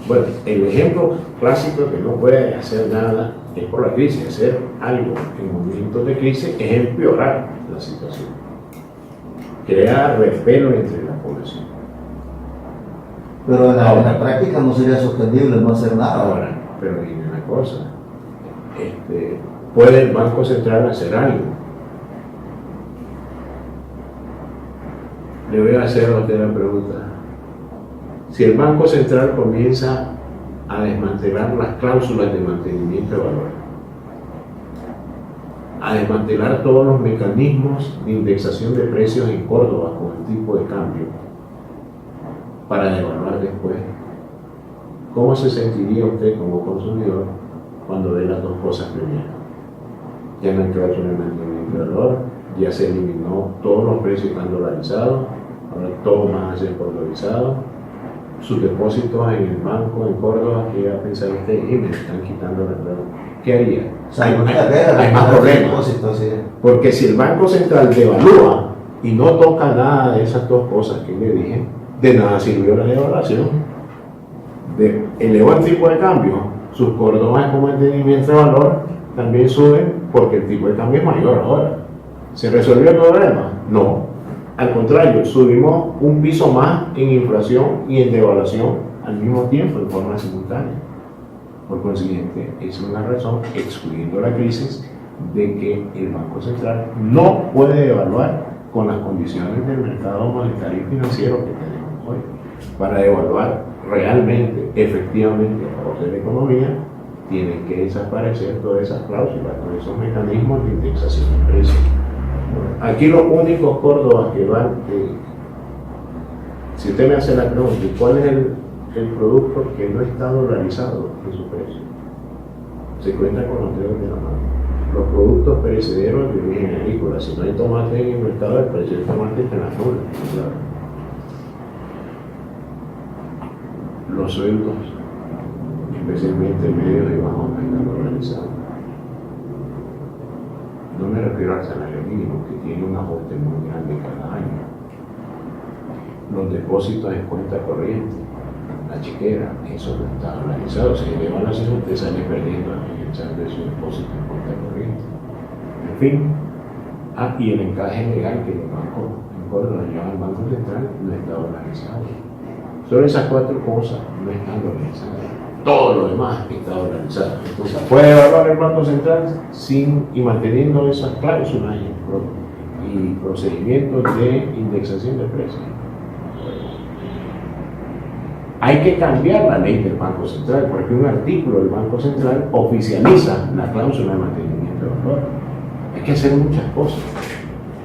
Bueno, el ejemplo clásico que no puede hacer nada es por la crisis. Hacer algo en momentos de crisis es empeorar la situación. Crear repelo entre la población. Pero en la práctica no sería sostenible no hacer nada. Ahora, pero dime una cosa. ¿Puede el Banco Central hacer algo? Le voy a hacer a usted la pregunta. Si el Banco Central comienza a desmantelar las cláusulas de mantenimiento de valor, a desmantelar todos los mecanismos de indexación de precios en Córdoba con el tipo de cambio, para devaluar después, ¿cómo se sentiría usted como consumidor cuando ve las dos cosas primero? Ya no hay cláusula de mantenimiento de valor, ya se eliminó todos los precios están dolarizados, ahora todo más a ser dolarizado. Sus depósitos en el banco en Córdoba, que iba a pensar usted, y me están quitando la plata. ¿Qué haría? O sea, hay más problemas. Porque si el Banco Central devalúa y no toca nada de esas dos cosas que le dije, de nada sirvió la devaluación. Elevó el tipo de cambio, sus cordones con mantenimiento de valor también suben porque el tipo de cambio es mayor ahora. ¿Se resolvió el problema? No. Al contrario, subimos un piso más en inflación y en devaluación al mismo tiempo, de forma simultánea. Por consiguiente, es una razón, excluyendo la crisis, de que el Banco Central no puede devaluar con las condiciones del mercado monetario y financiero que tenemos hoy. Para devaluar realmente, efectivamente, a favor de la economía, tienen que desaparecer todas esas cláusulas, todos esos mecanismos de indexación de precios. Aquí los únicos Córdobas que van, si usted me hace la pregunta, ¿cuál es el producto que no está dolarizado en su precio? Se cuenta con los dedos de la mano. Los productos perecederos de origen agrícola, si no hay tomate en el mercado, el precio del tomate está en la nula. Claro. Los sueldos, especialmente medios y bajos, están dolarizados. No me refiero al salario mínimo, que tiene un ajuste muy grande cada año. Los depósitos en cuenta corriente, la chequera, eso no está dolarizado. Si le van a hacer, usted sale perdiendo en el saldo de su depósito en cuenta corriente. En fin, y el encaje legal que los bancos en Córdoba llevan al Banco Central no está dolarizado. Solo esas cuatro cosas no están dolarizadas. Todo lo demás está dolarizado. Entonces, puede evaluar el Banco Central y manteniendo esas cláusulas y procedimientos de indexación de precios. hay que cambiar la ley del Banco Central, porque un artículo del Banco Central oficializa la cláusula de mantenimiento de valor. Hay que hacer muchas cosas.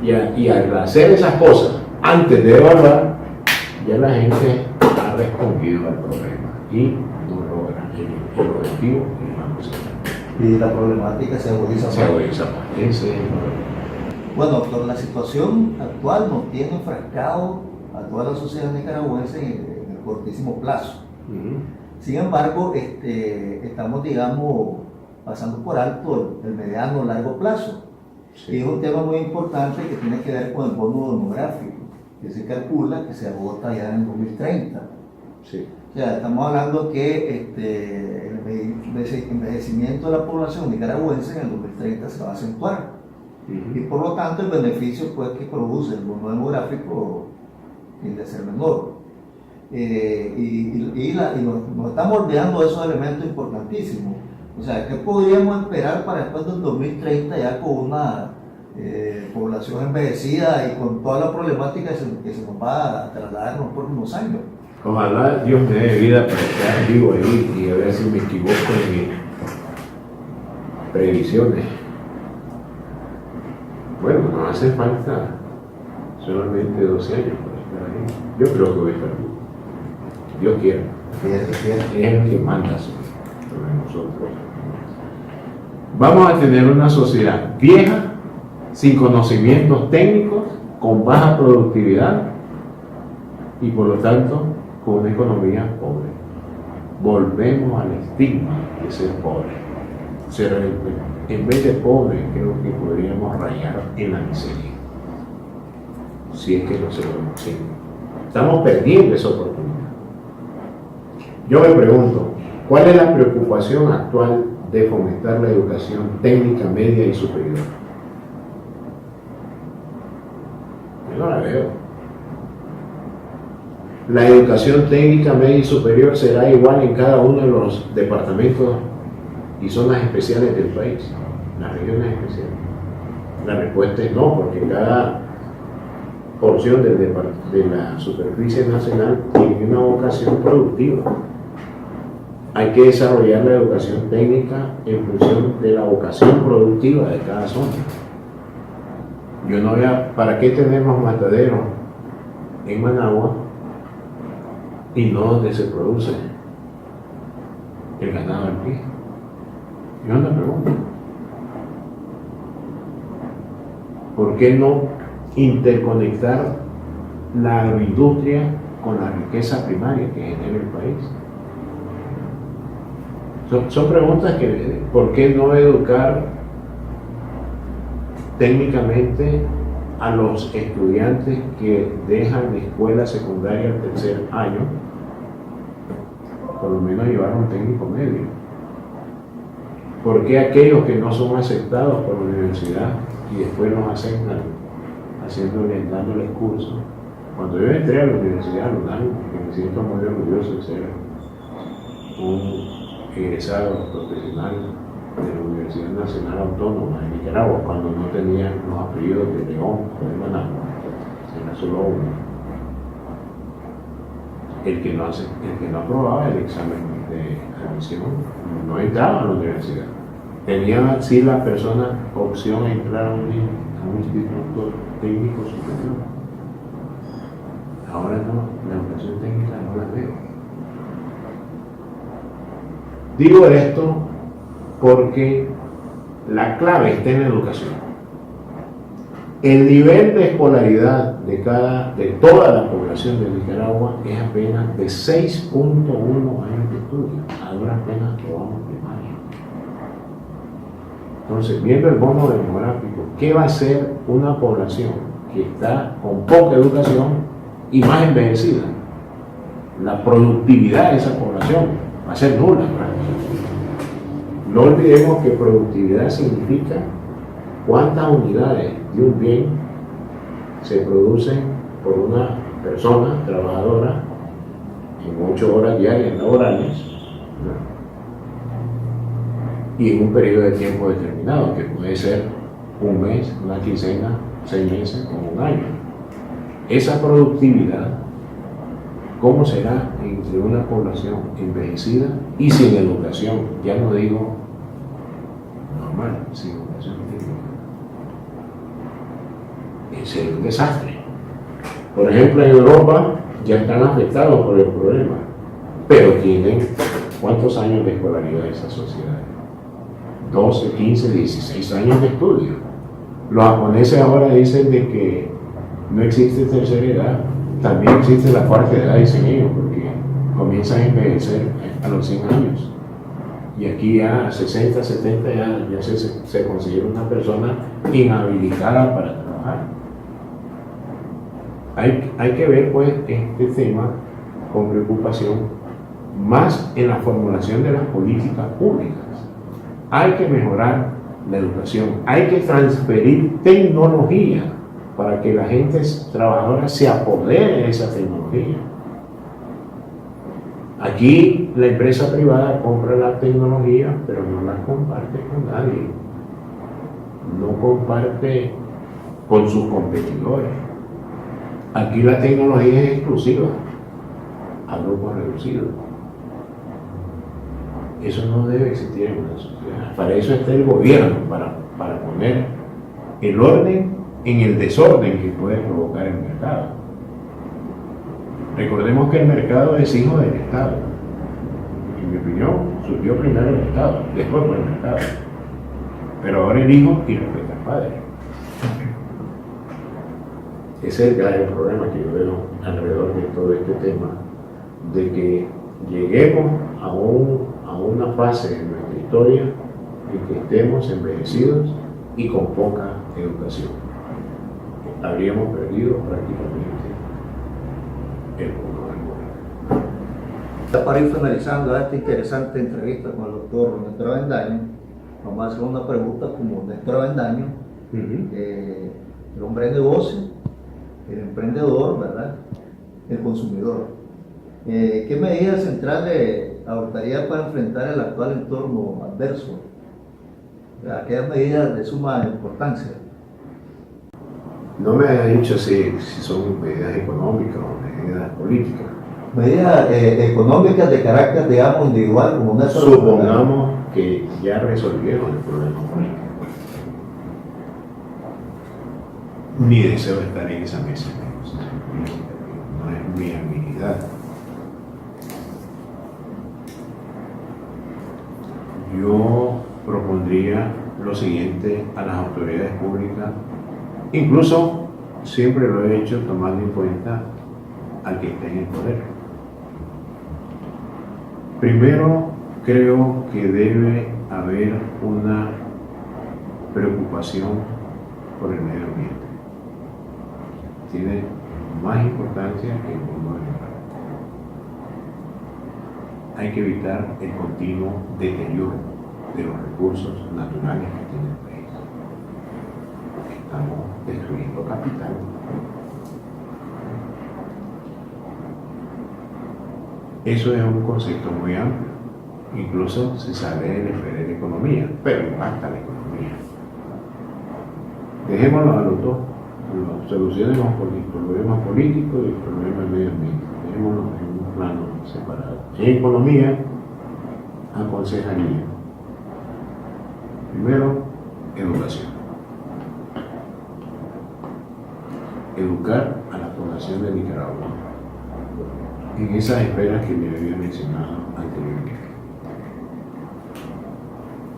Y al hacer esas cosas, antes de evaluar, ya la gente ha respondido al problema y no logra el objetivo del Banco Central. Y la problemática se agudiza más. Se agudiza más. Ese es el problema. Bueno, pero la situación actual nos tiene enfrascado a toda la sociedad nicaragüense en el cortísimo plazo. Sin embargo, estamos, digamos, pasando por alto el mediano o largo plazo. Sí. Y es un tema muy importante que tiene que ver con el bono demográfico, que se calcula que se agota ya en 2030. Sí. O sea, estamos hablando que el envejecimiento de la población nicaragüense en el 2030 se va a acentuar. Y por lo tanto el beneficio pues, que produce el bono demográfico tiende a ser menor. Nos estamos olvidando de esos elementos importantísimos. O sea, ¿qué podríamos esperar para después del 2030 ya con una población envejecida y con toda la problemática que se nos va a trasladar en los próximos años? Ojalá Dios me dé vida para estar vivo ahí y a ver si me equivoco en mis previsiones. Bueno, no hace falta solamente 12 años para estar ahí. Yo creo que voy a estar vivo. Dios quiera. Es el que manda sobre nosotros. Vamos a tener una sociedad vieja, sin conocimientos técnicos, con baja productividad y por lo tanto con una economía pobre. Volvemos al estigma de ser pobre. En vez de pobre, creo que podríamos rayar en la miseria. Si es que no se lo consigue. Estamos perdiendo esa oportunidad. Yo me pregunto, ¿cuál es la preocupación actual de fomentar la educación técnica, media y superior? Yo no la veo. La educación técnica, media y superior será igual en cada uno de los departamentos y zonas especiales del país, las regiones especiales. La respuesta es no, porque cada porción de la superficie nacional tiene una vocación productiva. Hay que desarrollar la educación técnica en función de la vocación productiva de cada zona. Yo no veo, ¿para qué tenemos mataderos en Managua y no donde se produce el ganado al pie? Yo me pregunto, ¿por qué no interconectar la agroindustria con la riqueza primaria que genera el país? Son preguntas que, ¿por qué no educar técnicamente a los estudiantes que dejan la escuela secundaria al tercer año? Por lo menos llevar un técnico medio. ¿Por qué aquellos que no son aceptados por la universidad y después los aceptan dándoles cursos? Cuando yo entré a la universidad, me siento muy orgulloso de ser un egresado profesional de la Universidad Nacional Autónoma de Nicaragua, cuando no tenían los apellidos de León o de Managua, era solo uno. El que no aprobaba el examen de admisión no entraba a la universidad. Tenía sí la persona opción a entrar a un instituto técnico superior. Ahora no, la educación técnica no la veo. Digo esto porque la clave está en la educación. El nivel de escolaridad de toda la población de Nicaragua es apenas de 6.1 años de estudio. A duras penas probamos primaria. Entonces, viendo el bono demográfico, ¿qué va a hacer una población que está con poca educación y más envejecida? La productividad de esa población va a ser nula. No olvidemos que productividad significa cuántas unidades de un bien se producen por una persona trabajadora en 8 horas diarias laborales, ¿no? Y en un periodo de tiempo determinado, que puede ser un mes, una quincena, 6 meses o un año. Esa productividad ¿Cómo será entre una población envejecida y sin educación? Ya no digo normal, sin educación técnica. Sería un desastre. Por ejemplo, en Europa ya están afectados por el problema, pero tienen ¿cuántos años de escolaridad esa sociedad? 12, 15, 16 años de estudio. Los japoneses ahora dicen de que no existe tercera edad, también existe la cuarta edad, dicen ellos, porque comienzan a envejecer a los 100 años. Y aquí ya a 60, 70 ya se considera una persona inhabilitada para trabajar. Hay que ver pues este tema con preocupación, más en la formulación de las políticas públicas. Hay que mejorar la educación, hay que transferir tecnología para que la gente trabajadora se apodere de esa tecnología. Aquí la empresa privada compra la tecnología, pero no la comparte con nadie. No comparte con sus competidores. Aquí la tecnología es exclusiva a grupos reducidos. Eso no debe existir en una sociedad. Para eso está el gobierno, para poner el orden en el desorden que puede provocar el mercado. Recordemos que el mercado es hijo del Estado. En mi opinión, surgió primero el Estado, después fue el mercado. Pero ahora el hijo y respeta al padre. Ese es el grave problema que yo veo alrededor de todo este tema, de que lleguemos a una fase de nuestra historia en que estemos envejecidos y con poca educación. Habríamos perdido prácticamente el mundo del mundo. Para ir finalizando esta interesante entrevista con el doctor Néstor Avendaño, vamos a hacer una pregunta como Néstor Avendaño, el hombre de negocio, el emprendedor, ¿verdad? El consumidor. ¿Qué medidas centrales adoptaría para enfrentar el actual entorno adverso? ¿Qué medidas de suma importancia? No me ha dicho si son medidas económicas o medidas políticas. Medidas económicas de carácter, digamos, individual, como una sola. Supongamos que ya resolvieron el problema político. Mi deseo estar en esa mesa de negociación política, no es mi habilidad. Yo propondría lo siguiente a las autoridades públicas, incluso siempre lo he hecho tomando en cuenta al que esté en el poder. Primero, creo que debe haber una preocupación por el medio ambiente. Tiene más importancia que el mundo laboral. Hay que evitar el continuo deterioro de los recursos naturales que tiene el país. Estamos destruyendo capital. Eso es un concepto muy amplio. Incluso se sale de la esfera de la economía, pero impacta la economía. Dejémoslo a los dos. Solucionemos el problema político y el problema del medio ambiente. Dejémoslo en un plano separado. En economía, aconsejaría. Primero, educación. Educar a la población de Nicaragua en esas esferas que me había mencionado anteriormente.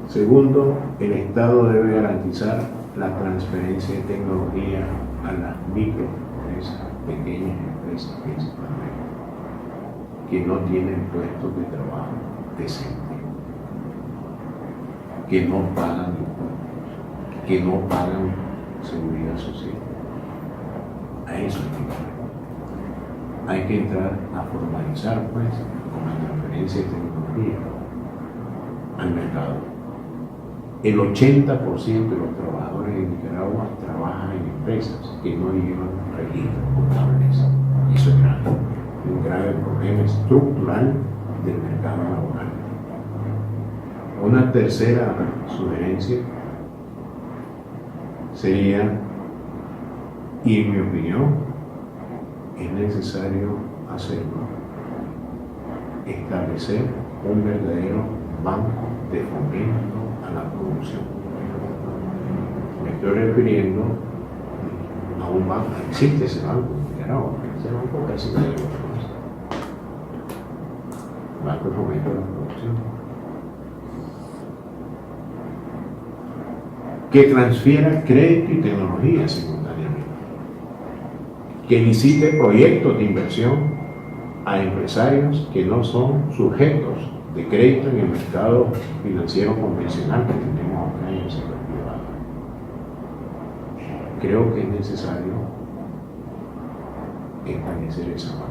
Segundo, el Estado debe garantizar la transferencia de tecnología a las microempresas, pequeñas empresas principalmente, que no tienen puestos de trabajo decentes, que no pagan impuestos, que no pagan seguridad social. A eso hay que entrar a formalizar, pues, con la transferencia de tecnología al mercado. El 80% de los trabajadores de Nicaragua trabajan en empresas que no llevan registros contables. Eso es grave, un grave problema estructural del mercado laboral. Una tercera sugerencia sería, y en mi opinión, es necesario hacerlo, establecer un verdadero banco de fomento a la producción. Me estoy refiriendo a un banco, existe ese banco en Nicaragua, ese banco casi nadie lo conoce. Banco de fomento a la producción. Que transfiera crédito y tecnología simultáneamente, que licite proyectos de inversión a empresarios que no son sujetos de crédito en el mercado financiero convencional que tenemos acá en el sector privado. Creo que es necesario establecer esa banca.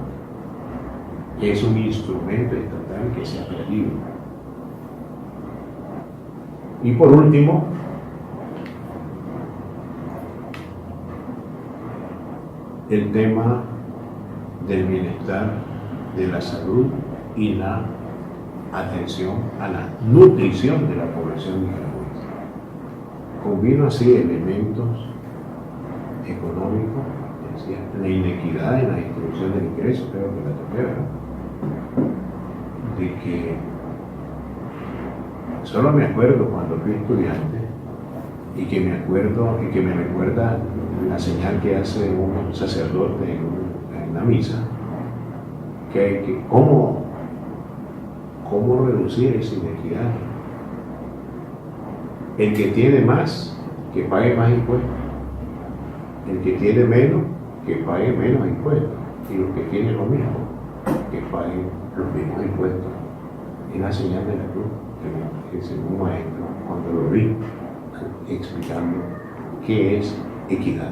Es un instrumento estatal que se ha perdido. Y por último, el tema del bienestar, de la salud y la atención a la nutrición de la población nicaragüense. Combino así elementos económicos, decía, la inequidad en la distribución del ingreso, creo que la toqué, ¿verdad? De que solo me acuerdo cuando fui estudiante y que me recuerda la señal que hace un sacerdote en la misa, que cómo reducir esa inequidad. El que tiene más, que pague más impuestos. El que tiene menos, que pague menos impuestos. Y los que tienen lo mismo, que paguen los mismos impuestos. Es la señal de la cruz, que según un maestro, cuando lo vi explicando qué es equidad.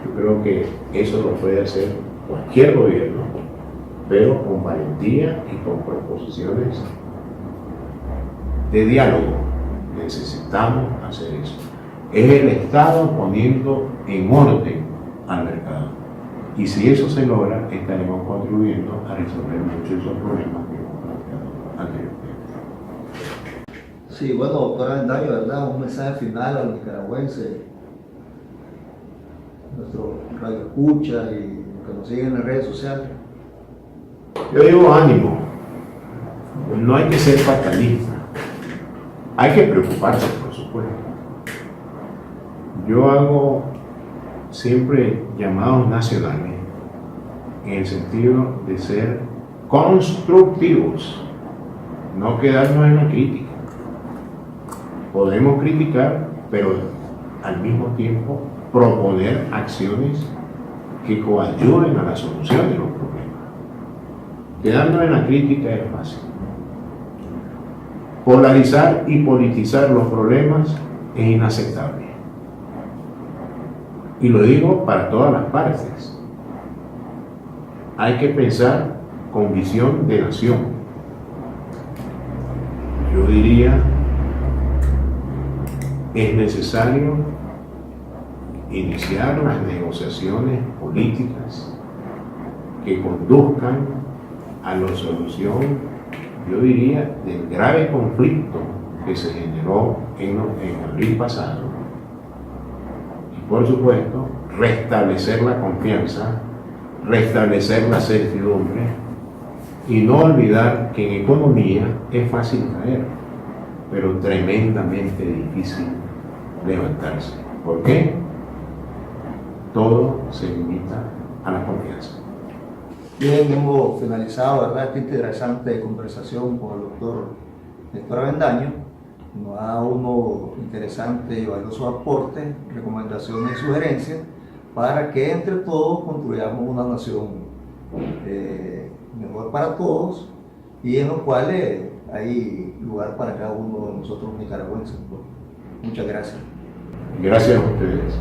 Yo creo que eso lo puede hacer cualquier gobierno, pero con valentía y con proposiciones de diálogo. Necesitamos hacer eso. Es el Estado poniendo en orden al mercado. Y si eso se logra, estaremos contribuyendo a resolver muchos de esos problemas que hemos planteado anteriormente. Sí, bueno, doctor Avendaño, ¿verdad? Un mensaje final a los nicaragüenses, nuestro radio escucha y que nos siguen en las redes sociales. Yo digo ánimo, no hay que ser fatalista, hay que preocuparse, por supuesto. Yo hago siempre llamados nacionales en el sentido de ser constructivos, no quedarnos en la crítica. Podemos criticar, pero al mismo tiempo proponer acciones que coayuden a la solución de los problemas. Quedarnos en la crítica es fácil. Polarizar y politizar los problemas es inaceptable. Y lo digo para todas las partes. Hay que pensar con visión de nación. Yo diría, es necesario iniciar las negociaciones políticas que conduzcan a la solución, yo diría, del grave conflicto que se generó en abril pasado. Y por supuesto, restablecer la confianza, restablecer la certidumbre y no olvidar que en economía es fácil caer, pero tremendamente difícil levantarse. ¿Por qué? Todo se limita a la confianza. Bien, hemos finalizado, ¿verdad?, esta interesante conversación con el doctor Néstor Avendaño. Nos ha dado unos interesantes y valiosos aportes, recomendaciones y sugerencias para que entre todos construyamos una nación mejor para todos y en los cuales hay lugar para cada uno de nosotros nicaragüenses. Muchas gracias. Gracias a ustedes.